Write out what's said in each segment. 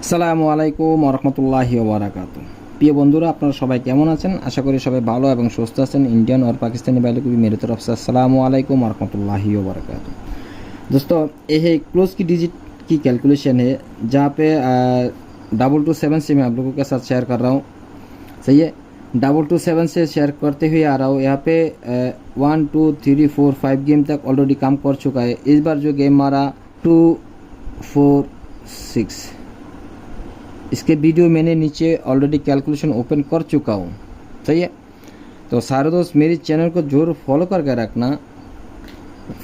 আসসালামু আলাইকুম ওরহমতুল্লাহি ওবারাকাতু। প্রিয় বন্ধুরা, আপনারা সবাই কেমন আছেন? আশা করি সবাই ভালো এবং সুস্থ আছেন। इंडियन और पाकिस्तानी भाई को भी मेरी तरफ से अस्सलामु अलैकुम वरहमतुल्लाहि वबरकातुह। दोस्तों, ये है क्लोज की डिजिट की कैलकुलेशन है, जहाँ पे 227 से मैं आप लोगों के साथ शेयर कर रहा हूँ। सही है, 227 से शेयर करते हुए आ रहा हूँ। यहाँ पे 1 2 3 4 5 गेम तक ऑलरेडी काम कर चुका है। इस बार जो गेम मारा 2 4 6, इसके वीडियो मैंने नीचे ऑलरेडी कैलकुलेशन ओपन कर चुका हूँ। सही है, तो सारे दोस्त मेरे चैनल को जरूर फॉलो करके रखना।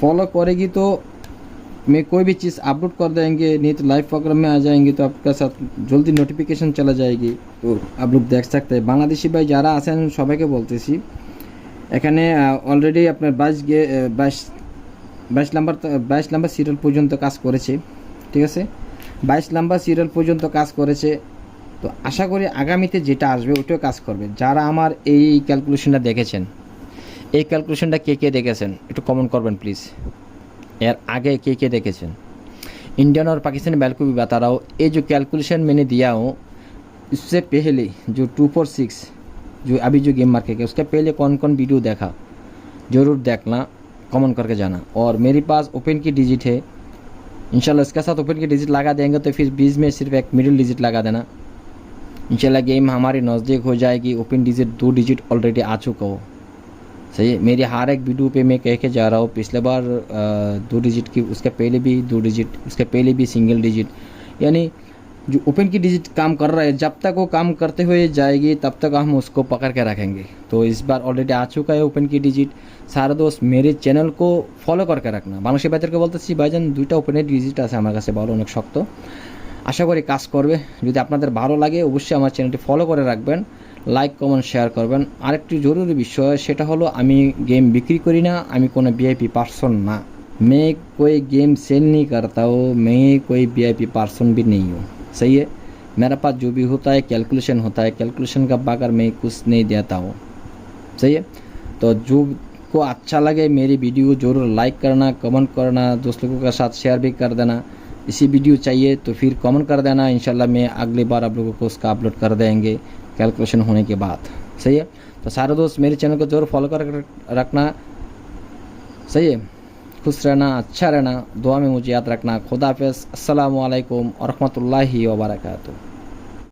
फॉलो करेगी तो मैं कोई भी चीज़ अपलोड कर देंगे, नहीं तो लाइव प्रोग्राम में आ जाएंगे, तो आपके साथ जल्दी नोटिफिकेशन चला जाएगी। तो आप लोग देख सकते हैं। बांग्लादेशी भाई যারা আছেন সবাইকে বলতেছি, এখানে অলরেডি আপনার 22 নাম্বার সিরিয়াল পর্যন্ত কাজ করেছে। ঠিক আছে, 22 নাম্বার সিরিয়াল পর্যন্ত কাজ করেছে। তো আশা করি আগামীতে যেটা আসবে ওটাও কাজ করবে। যারা আমার এই ক্যালকুলেশনটা দেখেছেন, এই ক্যালকুলেশনটা কে কে দেখেছেন একটু কমেন্ট করবেন প্লিজ। এর आगे के देखे इंडियन और पाकिस्तानी बैल को भी बता रहा हूँ। ये जो कैलकुलेशन मैंने दिया हूँ, इससे पहले जो 246 जो अभी जो गेम मार के गया, उसके पहले कौन कौन वीडियो देखा ज़रूर देखना, कमेंट करके जाना। और मेरे पास ओपन की डिजिट है, इंशाल्लाह इसके साथ ओपन की डिजिट लगा देंगे तो फिर बीच में सिर्फ एक मिडिल डिजिट लगा देना। इंशाल्लाह गेम हमारी नज़दीक हो जाएगी। ओपन डिजिट 2 डिजिट ऑलरेडी आ चुका हो। सही है, मेरी हर एक वीडियो पे मैं कह के जा रहा हूँ। पिछले बार 2 डिजिट की, उसके पहले भी 2 डिजिट, उसके पहले भी सिंगल डिजिट। यानी जो ओपन की डिजिट काम कर रहा है, जब तक वो काम करते हुए जाएगी तब तक हम उसको पकड़ के रखेंगे। तो इस बार ऑलरेडी आ चुका है ओपन की डिजिट। सारे दोस्त मेरे चैनल को फॉलो करके रखना। বাংলাদেশি ভাইদেরকে বলতেছি, ভাইজান 2টা ওপেনের ডিজিট আছে আমার কাছে, ভালো অনেক শক্ত, আশা করি কাজ করবে। যদি আপনাদের ভালো লাগে অবশ্যই আমার চ্যানেলটি ফলো করে রাখবেন, লাইক কমেন্ট শেয়ার করবেন। আরেকটি জরুরি বিষয়, সেটা হলো আমি गेम बिक्री करी ना, আমি কোনো वीआईपी पर्सन ना, मैं कोई गेम सेल नहीं करता हूँ, मैं कोई वीआईपी पर्सन भी नहीं हूँ। सही है, मेरा पास जो भी होता है कैलकुलेशन होता है, कैलकुलेशन का बगैर मैं कुछ नहीं देता हूँ। सही है, तो जो को अच्छा लगे मेरी वीडियो ज़रूर लाइक करना, कमेंट करना, दोस्त लोगों के साथ शेयर भी कर देना। इसी वीडियो चाहिए तो फिर कमेंट कर देना, इंशाल्लाह मैं अगली बार आप लोगों को उसका अपलोड कर देंगे कैलकुलेशन होने के बाद। सही है, तो सारे दोस्त मेरे चैनल को ज़रूर फॉलो कर रखना। सही है, खुश रहना, अच्छा रहना, दुआ में मुझे याद रखना। खुदा हाफिज़, अस्सलामु अलैकुम व रहमतुल्लाहि व बरकातुहू।